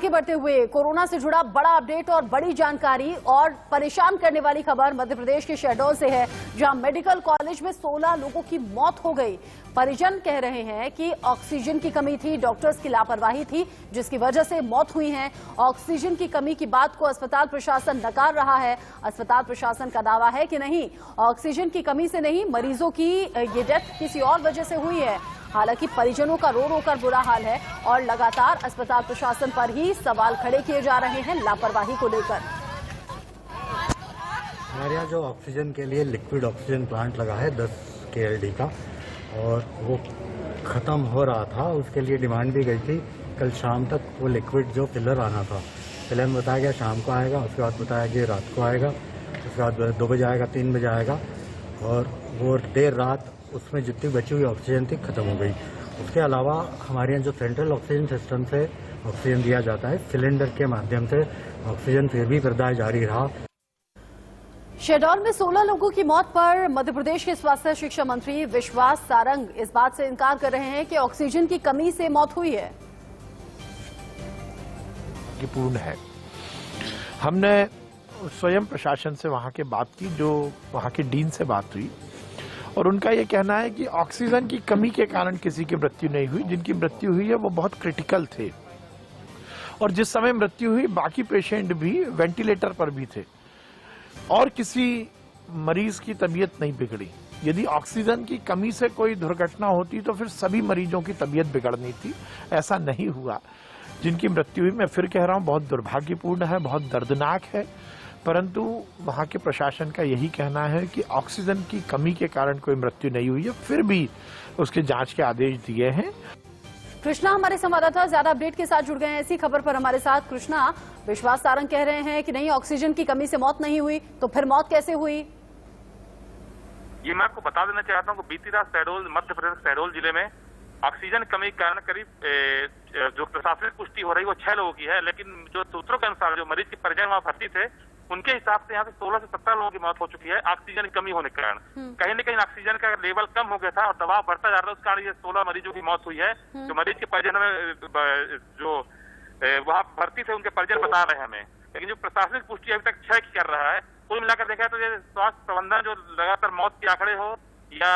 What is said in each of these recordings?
आगे बढ़ते हुए कोरोना से जुड़ा बड़ा अपडेट और बड़ी जानकारी और परेशान करने वाली खबर मध्य प्रदेश के शहडोल से है, जहां मेडिकल कॉलेज में 16 लोगों की मौत हो गई। परिजन कह रहे हैं कि ऑक्सीजन की कमी थी, डॉक्टर्स की लापरवाही थी, जिसकी वजह से मौत हुई है। ऑक्सीजन की कमी की बात को अस्पताल प्रशासन नकार रहा है। अस्पताल प्रशासन का दावा है कि नहीं, ऑक्सीजन की कमी से नहीं, मरीजों की ये डेथ किसी और वजह से हुई है। हालांकि परिजनों का रो रो कर बुरा हाल है और लगातार अस्पताल प्रशासन पर ही सवाल खड़े किए जा रहे हैं लापरवाही को लेकर। हमारे यहाँ जो ऑक्सीजन के लिए लिक्विड ऑक्सीजन प्लांट लगा है 10 KLD का, और वो ख़त्म हो रहा था, उसके लिए डिमांड भी गई थी। कल शाम तक वो लिक्विड जो फिलर आना था, फिलर में बताया गया शाम को आएगा, उसके बाद बताया कि रात को आएगा, उसके बाद 2 बजे आएगा, 3 बजे आएगा, और वो देर रात उसमें जितनी बची हुई ऑक्सीजन थी खत्म हो गई। उसके अलावा हमारे यहाँ जो सेंट्रल ऑक्सीजन सिस्टम से ऑक्सीजन दिया जाता है, सिलेंडर के माध्यम से ऑक्सीजन फिर भी प्रदाय जारी रहा। शहडोल में 16 लोगों की मौत पर मध्य प्रदेश के स्वास्थ्य शिक्षा मंत्री विश्वास सारंग इस बात से इनकार कर रहे हैं कि ऑक्सीजन की कमी से मौत हुई है। पूर्ण है। हमने स्वयं प्रशासन से वहां के बात की, जो वहां के डीन से बात हुई, और उनका यह कहना है कि ऑक्सीजन की कमी के कारण किसी की मृत्यु नहीं हुई। जिनकी मृत्यु हुई है वो बहुत क्रिटिकल थे, और जिस समय मृत्यु हुई बाकी पेशेंट भी वेंटिलेटर पर भी थे, और किसी मरीज की तबीयत नहीं बिगड़ी। यदि ऑक्सीजन की कमी से कोई दुर्घटना होती तो फिर सभी मरीजों की तबीयत बिगड़नी थी। ऐसा नहीं हुआ। जिनकी मृत्यु हुई, मैं फिर कह रहा हूं, बहुत दुर्भाग्यपूर्ण है, बहुत दर्दनाक है, परंतु वहां के प्रशासन का यही कहना है कि ऑक्सीजन की कमी के कारण कोई मृत्यु नहीं हुई है, फिर भी उसके जांच के आदेश दिए हैं। कृष्णा हमारे संवाददाता ज्यादा अपडेट के साथ जुड़ गए हैं इसी खबर पर हमारे साथ। कृष्णा, विश्वास सारंग कह रहे हैं कि नहीं, ऑक्सीजन की कमी से मौत नहीं हुई, तो फिर मौत कैसे हुई? ये मैं आपको बता देना चाहता हूँ कि बीती रात शहडोल, मध्य प्रदेश शहडोल जिले में ऑक्सीजन कमी के कारण करीब जो प्रशासनिक पुष्टि हो रही है वो 6 लोगों की है, लेकिन जो सूत्रों के अनुसार जो मरीज के परिजन वहां भर्ती थे, उनके हिसाब से यहाँ पे 16 से 17 लोगों की मौत हो चुकी है ऑक्सीजन की कमी होने के कारण। कहीं न कहीं ऑक्सीजन का लेवल कम हो गया था और दबाव बढ़ता जा रहा है, उस कारण ये 16 मरीजों की मौत हुई है। जो मरीज के परिजन में जो वहाँ भर्ती थे उनके परिजन बता रहे हैं हमें, लेकिन जो प्रशासनिक पुष्टि अभी तक 6 की कर रहा है। कुल मिलाकर देखा तो ये स्वास्थ्य प्रबंधन जो लगातार मौत के आंकड़े हो या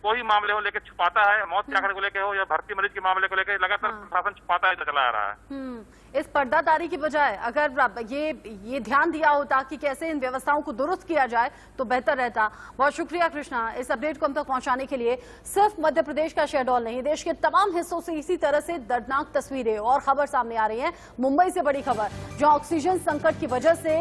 कोई मामले हो लेकर छुपाता है, मौत के आंकड़े को लेकर हो या भर्ती मरीज के मामले को लेकर लगातार प्रशासन छुपाता है, चला आ रहा है। इस पर्दादारी की बजाय अगर ये ध्यान दिया होता कि कैसे इन व्यवस्थाओं को दुरुस्त किया जाए तो बेहतर रहता। बहुत शुक्रिया कृष्णा, इस अपडेट को हम तक पहुंचाने के लिए। सिर्फ मध्य प्रदेश का शहडोल नहीं, देश के तमाम हिस्सों से इसी तरह से दर्दनाक तस्वीरें और खबर सामने आ रही है। मुंबई से बड़ी खबर, जहां ऑक्सीजन संकट की वजह से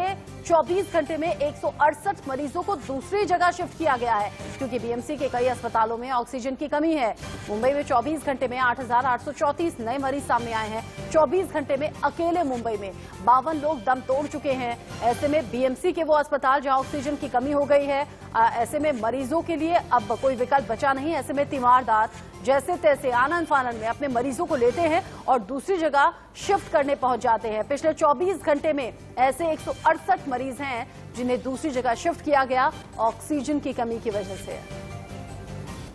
24 घंटे में 168 मरीजों को दूसरी जगह शिफ्ट किया गया है, क्योंकि बीएमसी के कई अस्पतालों में ऑक्सीजन की कमी है। मुंबई में 24 घंटे में 8,834 नए मरीज सामने आए हैं। 24 घंटे में अकेले मुंबई में 52 लोग दम तोड़ चुके हैं। ऐसे में बीएमसी के वो अस्पताल जहां ऑक्सीजन की कमी हो गई है, ऐसे में मरीजों के लिए अब कोई विकल्प बचा नहीं। ऐसे में तीमारदार जैसे तैसे आनन फानन में अपने मरीजों को लेते हैं और दूसरी जगह शिफ्ट करने पहुंच जाते हैं। पिछले 24 घंटे में ऐसे 168 मरीज हैं जिन्हें दूसरी जगह शिफ्ट किया गया ऑक्सीजन की कमी की वजह से।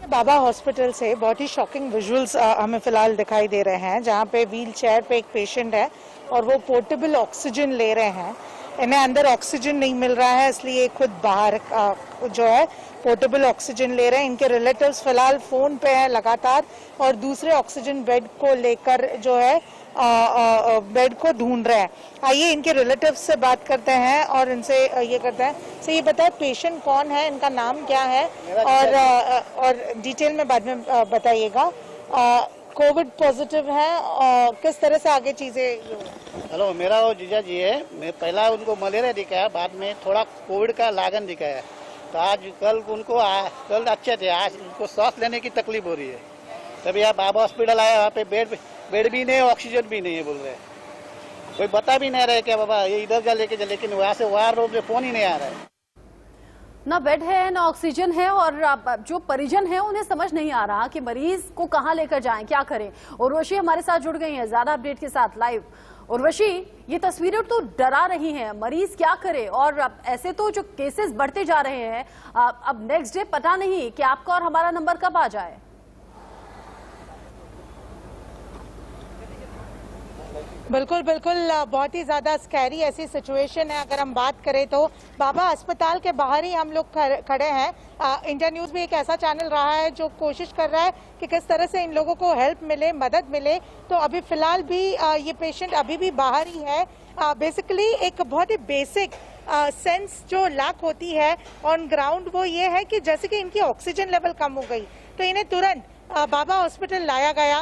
बाबा हॉस्पिटल से बहुत ही शॉकिंग विजुअल्स हमें फिलहाल दिखाई दे रहे हैं, जहां पे व्हील चेयर पे एक पेशेंट है और वो पोर्टेबल ऑक्सीजन ले रहे हैं। इन्हें अंदर ऑक्सीजन नहीं मिल रहा है, इसलिए खुद बाहर जो है पोर्टेबल ऑक्सीजन ले रहे हैं। इनके रिलेटिव्स फिलहाल फोन पे हैं लगातार और दूसरे ऑक्सीजन बेड को लेकर जो है बेड को ढूंढ रहे हैं। आइए इनके रिलेटिव्स से बात करते हैं और इनसे ये करते हैं। सो ये बताए पेशेंट कौन है, इनका नाम क्या है, और डिटेल में बाद में बताइएगा। कोविड पॉजिटिव है और किस तरह से आगे चीजें? हेलो, मेरा वो जीजा जी है। मैं पहला उनको मलेरिया दिखाया, बाद में थोड़ा कोविड का लागन दिखाया, तो आज कल उनको कल अच्छे थे, आज उनको सांस लेने की तकलीफ हो रही है। तभी यहाँ बाबा हॉस्पिटल आया, वहाँ पे बेड भी नहीं, ऑक्सीजन भी नहीं है बोल रहे हैं। कोई बता भी नहीं रहे क्या बाबा ये इधर जा लेके जा, लेकिन वहाँ से वार रोड में फोन ही नहीं आ रहा है। ना बेड है ना ऑक्सीजन है, और जो परिजन है उन्हें समझ नहीं आ रहा कि मरीज को कहां लेकर जाएं, क्या करें। उर्वशी हमारे साथ जुड़ गई हैं ज्यादा अपडेट के साथ लाइव। उर्वशी, ये तस्वीरें तो डरा रही हैं, मरीज क्या करे, और ऐसे तो जो केसेस बढ़ते जा रहे हैं, अब नेक्स्ट डे पता नहीं कि आपका और हमारा नंबर कब आ जाए। बिल्कुल बिल्कुल, बहुत ही ज्यादा स्कैरी ऐसी सिचुएशन है। अगर हम बात करें तो बाबा अस्पताल के बाहर ही हम लोग खड़े हैं। इंडिया न्यूज भी एक ऐसा चैनल रहा है जो कोशिश कर रहा है कि किस तरह से इन लोगों को हेल्प मिले, मदद मिले। तो अभी फिलहाल भी ये पेशेंट अभी भी बाहर ही है। बेसिकली एक बहुत ही बेसिक सेंस जो लैक होती है ऑन ग्राउंड वो ये है कि जैसे कि इनकी ऑक्सीजन लेवल कम हो गई तो इन्हें तुरंत बाबा हॉस्पिटल लाया गया।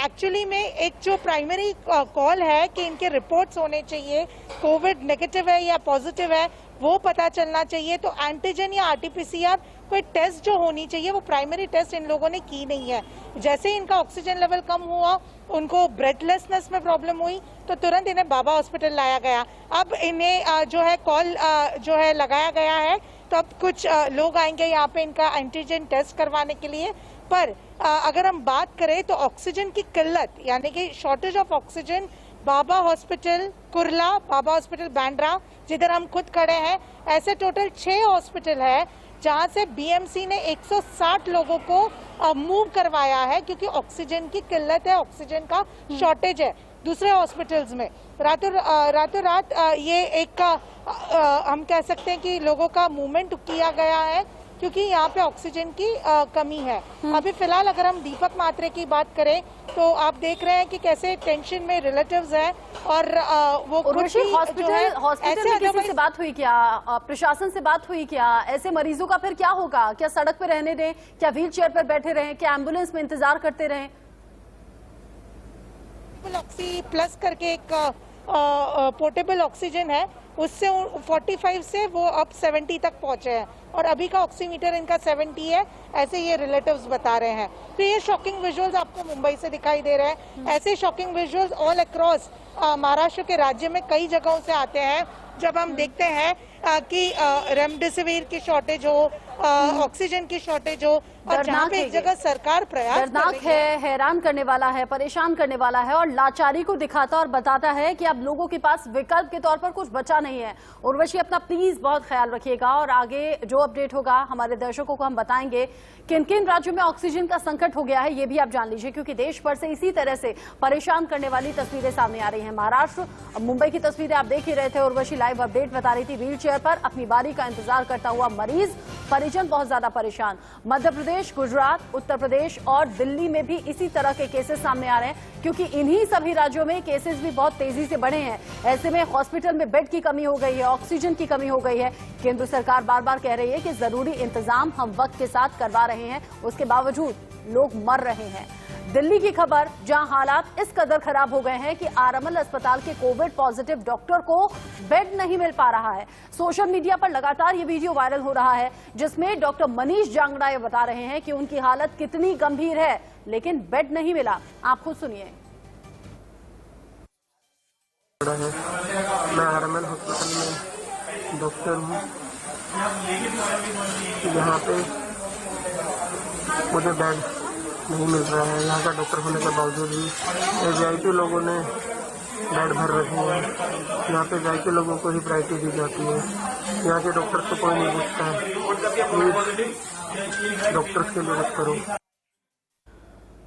एक्चुअली में एक जो प्राइमरी कॉल है कि इनके रिपोर्ट्स होने चाहिए, कोविड नेगेटिव है या पॉजिटिव है वो पता चलना चाहिए। तो एंटीजन या आरटीपीसीआर कोई टेस्ट जो होनी चाहिए वो प्राइमरी टेस्ट इन लोगों ने की नहीं है। जैसे ही इनका ऑक्सीजन लेवल कम हुआ, उनको ब्रेथलेसनेस में प्रॉब्लम हुई तो तुरंत इन्हें बाबा हॉस्पिटल लाया गया। अब इन्हें जो है कॉल जो है लगाया गया है, तो अब कुछ लोग आएंगे यहाँ पे इनका एंटीजन टेस्ट करवाने के लिए। पर अगर हम बात करें तो ऑक्सीजन की किल्लत यानी कि shortage of oxygen Baba hospital Kurla, Baba hospital Bandra जिधर हम खुद खड़े हैं, ऐसे टोटल 6 हॉस्पिटल है जहां से बीएमसी ने 160 लोगों को मूव करवाया है क्योंकि ऑक्सीजन की किल्लत है, ऑक्सीजन का शॉर्टेज है। दूसरे हॉस्पिटल्स में रातों रात ये एक हम कह सकते हैं कि लोगों का मूवमेंट किया गया है क्योंकि यहाँ पे ऑक्सीजन की कमी है। अभी फिलहाल अगर हम दीपक मात्रे की बात करें तो आप देख रहे हैं कि कैसे टेंशन में रिलेटिव्स हैं और वो हॉस्पिटल में किसी से बात हुई क्या, प्रशासन से बात हुई क्या? ऐसे मरीजों का फिर क्या होगा? क्या सड़क पे रहने दें, क्या व्हील चेयर पर बैठे रहें, क्या एम्बुलेंस में इंतजार करते रहें? ऑक्सी प्लस करके एक पोर्टेबल ऑक्सीजन है, उससे 45 से वो अब 70 तक पहुंचे हैं और अभी का ऑक्सीमीटर इनका 70 है, ऐसे ये रिलेटिव्स बता रहे हैं। तो ये शॉकिंग विजुअल्स आपको मुंबई से दिखाई दे रहे हैं। ऐसे shocking visuals all across Maharashtra के राज्य में कई जगहों से आते हैं जब हम देखते हैं कि रेमडेसिविर की शॉर्टेज हो, ऑक्सीजन की शॉर्टेज हो और जहाँ पे एक जगह सरकार प्रयास दर्दनाक है, हैरान करने वाला है, परेशान करने वाला है और लाचारी को दिखाता और बताता है कि अब लोगों के पास विकल्प के तौर पर कुछ बचा नहीं है। उर्वशी, अपना प्लीज बहुत ख्याल रखिएगा और आगे जो अपडेट होगा हमारे दर्शकों को हम बताएंगे। किन किन राज्यों में ऑक्सीजन का संकट हो गया है ये भी आप जान लीजिए क्योंकि देश भर से इसी तरह से परेशान करने वाली तस्वीरें सामने आ रही हैं। महाराष्ट्र, मुंबई की तस्वीरें आप देख ही रहे थे। उर्वशी लाइव अपडेट बता रही थी, व्हील चेयर पर अपनी बारी का इंतजार करता हुआ मरीज, परिजन बहुत ज्यादा परेशान। मध्य प्रदेश, गुजरात, उत्तर प्रदेश और दिल्ली में भी इसी तरह के केसेस सामने आ रहे हैं क्योंकि इन्हीं सभी राज्यों में केसेस भी बहुत तेजी से बढ़े हैं। ऐसे में हॉस्पिटल में बेड की कमी हो गई है, ऑक्सीजन की कमी हो गई है। केंद्र सरकार बार बार कह रही है कि जरूरी इंतजाम हम वक्त के साथ करवा रहे हैं, उसके बावजूद लोग मर रहे हैं। दिल्ली की खबर, जहां हालात इस कदर खराब हो गए हैं कि आरएमएल अस्पताल के कोविड पॉजिटिव डॉक्टर को बेड नहीं मिल पा रहा है। सोशल मीडिया पर लगातार ये वीडियो वायरल हो रहा है जिसमें डॉक्टर मनीष जांगड़ा ये बता रहे हैं कि उनकी हालत कितनी गंभीर है लेकिन बेड नहीं मिला। आप खुद सुनिए। मैं आरएमएल हॉस्पिटल में डॉक्टर हूँ। यहाँ पे मुझे बेड नहीं मिल रहा है। यहाँ का डॉक्टर होने के बावजूद भी वीआईपी लोगों ने बेड भर रखे हैं। यहाँ पे वीआईपी लोगों को ही प्रायोरिटी दी जाती है। यहाँ के डॉक्टर को कोई नहीं पूछता है। प्लीज डॉक्टर्स के लिए मत करो।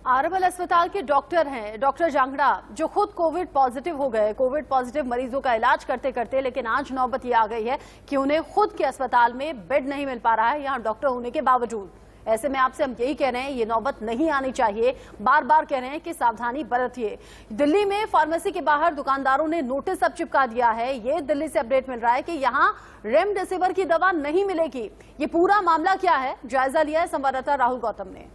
आरएमएल अस्पताल के डॉक्टर हैं डॉक्टर जांगड़ा जो खुद कोविड पॉजिटिव हो गए, कोविड पॉजिटिव मरीजों का इलाज करते करते, लेकिन आज नौबत ये आ गई है कि उन्हें खुद के अस्पताल में बेड नहीं मिल पा रहा है यहाँ डॉक्टर होने के बावजूद। ऐसे में आपसे हम यही कह रहे हैं ये नौबत नहीं आनी चाहिए, बार बार कह रहे हैं कि सावधानी बरतिए। दिल्ली में फार्मेसी के बाहर दुकानदारों ने नोटिस अब चिपका दिया है। ये दिल्ली से अपडेट मिल रहा है कि यहाँ रेमडेसिविर की दवा नहीं मिलेगी। ये पूरा मामला क्या है, जायजा लिया है संवाददाता राहुल गौतम ने।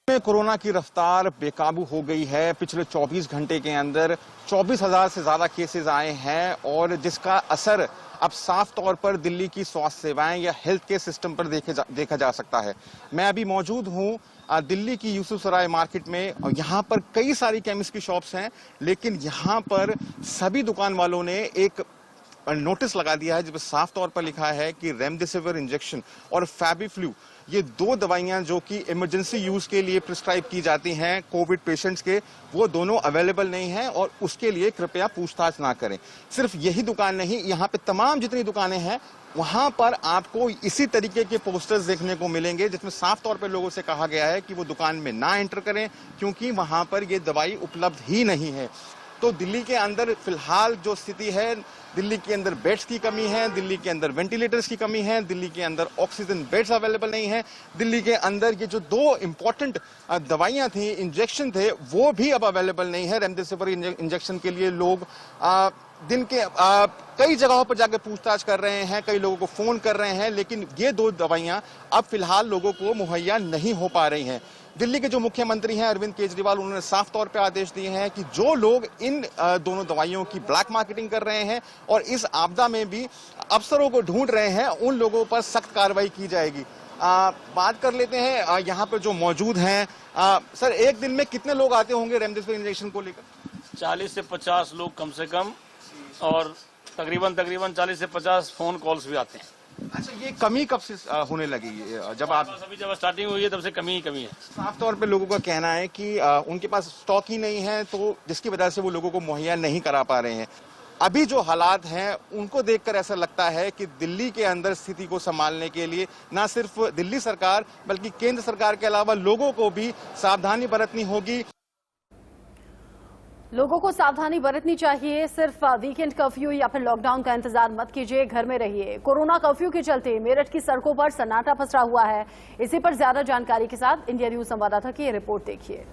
कोरोना की रफ्तार बेकाबू हो गई है। पिछले 24 घंटे के अंदर 24,000 से ज्यादा केसेस आए हैं और जिसका असर अब साफ तौर पर दिल्ली की स्वास्थ्य सेवाएं या हेल्थ केयर सिस्टम पर देखा जा सकता है। मैं अभी मौजूद हूं दिल्ली की यूसुफसराय मार्केट में और यहाँ पर कई सारी केमिस्ट की शॉप्स हैं, लेकिन यहाँ पर सभी दुकान वालों ने एक नोटिस लगा दिया है जिसमें साफ तौर पर लिखा है कि रेमडेसिविर इंजेक्शन और फैबीफ्लू, ये 2 दवाइयां जो कि इमरजेंसी यूज के लिए प्रिस्क्राइब की जाती हैं कोविड पेशेंट्स के, वो दोनों अवेलेबल नहीं हैं और उसके लिए कृपया पूछताछ ना करें। सिर्फ यही दुकान नहीं, यहाँ पे तमाम जितनी दुकानें हैं वहां पर आपको इसी तरीके के पोस्टर्स देखने को मिलेंगे जिसमें साफ तौर पर लोगों से कहा गया है कि वो दुकान में ना एंटर करें क्योंकि वहां पर ये दवाई उपलब्ध ही नहीं है। तो दिल्ली के अंदर फिलहाल जो स्थिति है, दिल्ली के अंदर बेड्स की कमी है, दिल्ली के अंदर वेंटिलेटर्स की कमी है, दिल्ली के अंदर ऑक्सीजन बेड्स अवेलेबल नहीं है, दिल्ली के अंदर ये जो 2 इंपॉर्टेंट दवाइयां थी, इंजेक्शन थे, वो भी अब अवेलेबल नहीं है। रेमडेसिविर इंजेक्शन के लिए लोग दिन के कई जगहों पर जाकर पूछताछ कर रहे हैं, कई लोगों को फोन कर रहे हैं, लेकिन ये 2 दवाइयां अब फिलहाल लोगों को मुहैया नहीं हो पा रही हैं। दिल्ली के जो मुख्यमंत्री हैं अरविंद केजरीवाल, उन्होंने साफ तौर पे आदेश दिए हैं कि जो लोग इन दोनों दवाइयों की ब्लैक मार्केटिंग कर रहे हैं और इस आपदा में भी अफसरों को ढूंढ रहे हैं, उन लोगों पर सख्त कार्रवाई की जाएगी। बात कर लेते हैं यहाँ पर जो मौजूद हैं। सर, एक दिन में कितने लोग आते होंगे रेमडेसिविर इंजेक्शन को लेकर? 40 से 50 लोग कम से कम, और तकरीबन 40 से 50 फोन कॉल्स भी आते हैं। अच्छा, ये कमी कब से होने लगी? जब अभी जब स्टार्टिंग हुई है तब से कमी ही कमी है। साफ तौर पे लोगों का कहना है कि उनके पास स्टॉक ही नहीं है, तो जिसकी वजह से वो लोगों को मुहैया नहीं करा पा रहे हैं। अभी जो हालात हैं उनको देखकर ऐसा लगता है कि दिल्ली के अंदर स्थिति को संभालने के लिए न सिर्फ दिल्ली सरकार बल्कि केंद्र सरकार के अलावा लोगों को भी सावधानी बरतनी होगी। लोगों को सावधानी बरतनी चाहिए। सिर्फ वीकेंड कर्फ्यू या फिर लॉकडाउन का इंतजार मत कीजिए, घर में रहिए। कोरोना कर्फ्यू के चलते मेरठ की सड़कों पर सन्नाटा पसरा हुआ है। इसी पर ज्यादा जानकारी के साथ इंडिया न्यूज संवाददाता की ये रिपोर्ट देखिए।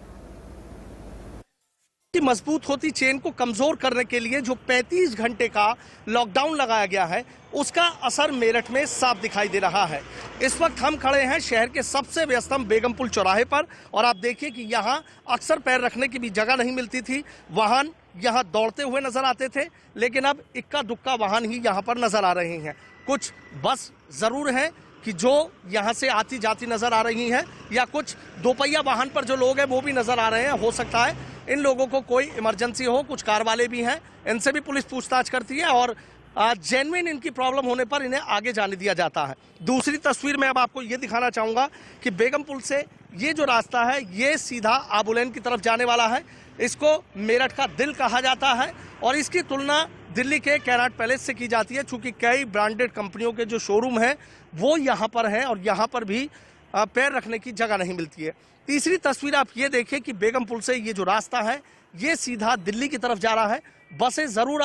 मजबूत होती चेन को कमजोर करने के लिए जो 35 घंटे का लॉकडाउन लगाया गया है, उसका असर मेरठ में साफ दिखाई दे रहा है। इस वक्त हम खड़े हैं शहर के सबसे व्यस्तम बेगम पुल चौराहे पर, और आप देखिए कि यहाँ अक्सर पैर रखने की भी जगह नहीं मिलती थी। वाहन यहाँ दौड़ते हुए नजर आते थे, लेकिन अब इक्का दुक्का वाहन ही यहाँ पर नजर आ रहे हैं। कुछ बस जरूर हैं कि जो यहाँ से आती जाती नजर आ रही हैं, या कुछ दोपहिया वाहन पर जो लोग हैं वो भी नजर आ रहे हैं। हो सकता है इन लोगों को कोई इमरजेंसी हो, कुछ कार वाले भी हैं, इनसे भी पुलिस पूछताछ करती है और जेन्युइन इनकी प्रॉब्लम होने पर इन्हें आगे जाने दिया जाता है। दूसरी तस्वीर में अब आपको ये दिखाना चाहूँगा कि बेगम पुल से ये जो रास्ता है ये सीधा आबुलेन की तरफ जाने वाला है। इसको मेरठ का दिल कहा जाता है और इसकी तुलना दिल्ली के कैनाट पैलेस से की जाती है, चूँकि कई ब्रांडेड कंपनियों के जो शोरूम हैं वो यहाँ पर हैं और यहाँ पर भी पैर रखने की जगह नहीं मिलती है। तीसरी तस्वीर आप ये देखिए कि बेगम पुल से ये जो रास्ता है ये सीधा दिल्ली की तरफ जा रहा है। बसें ज़रूर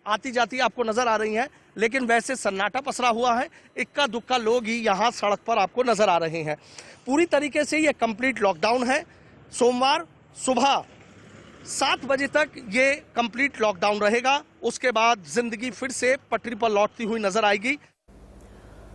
आती जाती आपको नज़र आ रही हैं, लेकिन वैसे सन्नाटा पसरा हुआ है। इक्का दुक्का लोग ही यहाँ सड़क पर आपको नज़र आ रहे हैं। पूरी तरीके से ये कंप्लीट लॉकडाउन है। सोमवार सुबह 7 बजे तक ये कंप्लीट लॉकडाउन रहेगा। उसके बाद जिंदगी फिर से पटरी पर लौटती हुई नजर आएगी।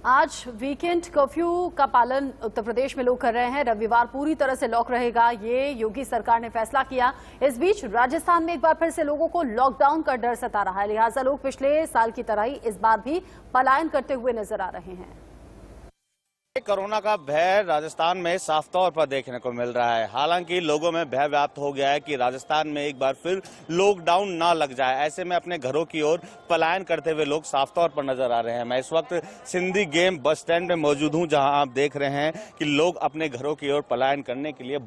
आज वीकेंड कर्फ्यू का पालन उत्तर प्रदेश में लोग कर रहे हैं। रविवार पूरी तरह से लॉक रहेगा, ये योगी सरकार ने फैसला किया। इस बीच राजस्थान में एक बार फिर से लोगों को लॉकडाउन का डर सता रहा है, लिहाजा लोग पिछले साल की तरह ही इस बार भी पलायन करते हुए नजर आ रहे हैं। कोरोना का भय राजस्थान में साफ तौर पर देखने को मिल रहा है। हालांकि लोगों में भय व्याप्त हो गया है कि राजस्थान में एक बार फिर लॉकडाउन ना लग जाए। ऐसे में अपने घरों की ओर पलायन करते हुए लोग साफ तौर पर नजर आ रहे हैं। मैं इस वक्त सिंधी गेम बस स्टैंड में मौजूद हूं, जहां आप देख रहे हैं कि लोग अपने घरों की ओर पलायन करने के लिए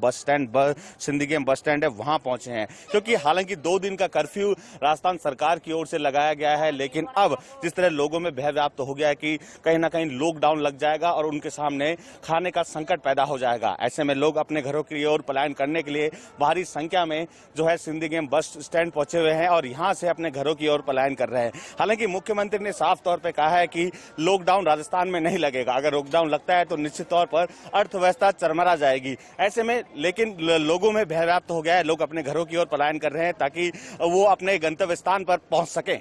सिंधी गेम बस स्टैंड है वहां पहुंचे हैं। क्योंकि हालांकि 2 दिन का कर्फ्यू राजस्थान सरकार की ओर से लगाया गया है, लेकिन अब जिस तरह लोगों में भय व्याप्त हो गया है कि कहीं ना कहीं लॉकडाउन लग जाएगा और उनके सामने खाने का संकट पैदा हो जाएगा। ऐसे में लोग अपने घरों की ओर पलायन करने के लिए भारी संख्या में जो है सिंधी गेम बस स्टैंड पहुंचे हुए हैं और यहां से अपने घरों की ओर पलायन कर रहे हैं। हालांकि मुख्यमंत्री ने साफ तौर पर कहा है कि लॉकडाउन राजस्थान में नहीं लगेगा। अगर लॉकडाउन लगता है तो निश्चित तौर पर अर्थव्यवस्था चरमरा जाएगी। ऐसे में लेकिन लोगों में भय व्याप्त हो गया है, लोग अपने घरों की ओर पलायन कर रहे हैं ताकि वो अपने गंतव्य स्थान पर पहुंच सकें।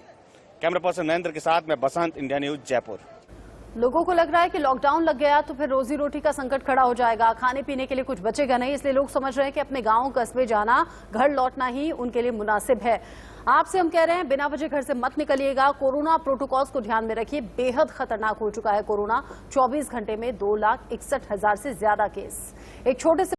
कैमरा पर्सन नरेंद्र के साथ मैं बसंत, इंडिया न्यूज, जयपुर। लोगों को लग रहा है कि लॉकडाउन लग गया तो फिर रोजी रोटी का संकट खड़ा हो जाएगा, खाने पीने के लिए कुछ बचेगा नहीं, इसलिए लोग समझ रहे हैं कि अपने गांव कस्बे जाना, घर लौटना ही उनके लिए मुनासिब है। आपसे हम कह रहे हैं बिना वजह घर से मत निकलिएगा, कोरोना प्रोटोकॉल्स को ध्यान में रखिए। बेहद खतरनाक हो चुका है कोरोना। 24 घंटे में 2,61,000 से ज्यादा केस। एक छोटे से